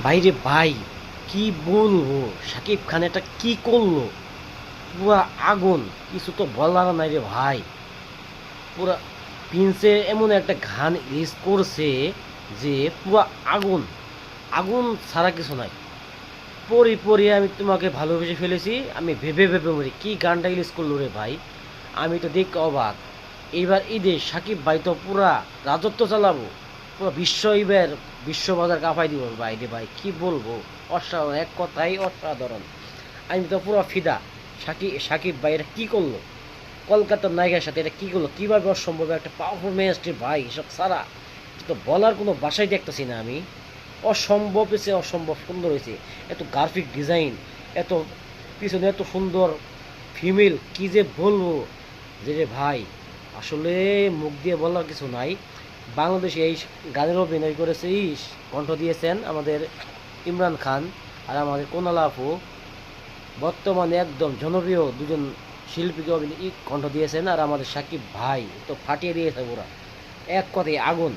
ভাইরে ভাই, কি বলবো? শাকিব খান এটা কি করলো? পুরা আগুন, কিছু তো বলার নাই রে ভাই। পুরা প্রিন্সে এমন একটা গান রিলিজ করছে যে পুরা আগুন, আগুন ছাড়া কিছু নাই। পরি পরি আমি তোমাকে ভালোবেসে ফেলেছি, আমি ভেবে ভেবে মরি। কি গানটা রিলিজ করলো রে ভাই, আমি তো দেখতে অবাক। এইবার ঈদে সাকিব ভাই তো পুরা রাজত্ব চালাবো, পুরো বিশ্ব এবার বিশ্ব বাজার কাঁপাই দিব ভাই রে ভাই, কি বলবো। অসাধারণ, এক কথাই অসাধারণ। আমি তো পুরো ফিদা। সাকিব ভাই এটা কী করলো? কলকাতার নায়িকার সাথে এটা কী করলো? কীভাবে অসম্ভব একটা পারফরমেন্স রে ভাই, এসব সারা এটা তো বলার কোনো ভাষাই দেখতেছি না আমি। অসম্ভব হয়েছে, অসম্ভব সুন্দর হয়েছে। এত গ্রাফিক ডিজাইন, এত পিছনে এত সুন্দর ফিমেল, কি যে বলবো যে রে ভাই, আসলে মুখ দিয়ে বলার কিছু নাই। বাংলাদেশে এই গানের অভিনয় করেছে, কণ্ঠ দিয়েছেন আমাদের ইমরান খান আর আমাদের কোনালা আপু। বর্তমানে একদম জনপ্রিয় দুজন শিল্পীকে কণ্ঠ দিয়েছেন। আর আমাদের সাকিব ভাই তো ফাটিয়ে দিয়েছে পুরা, এক কথায় আগুন।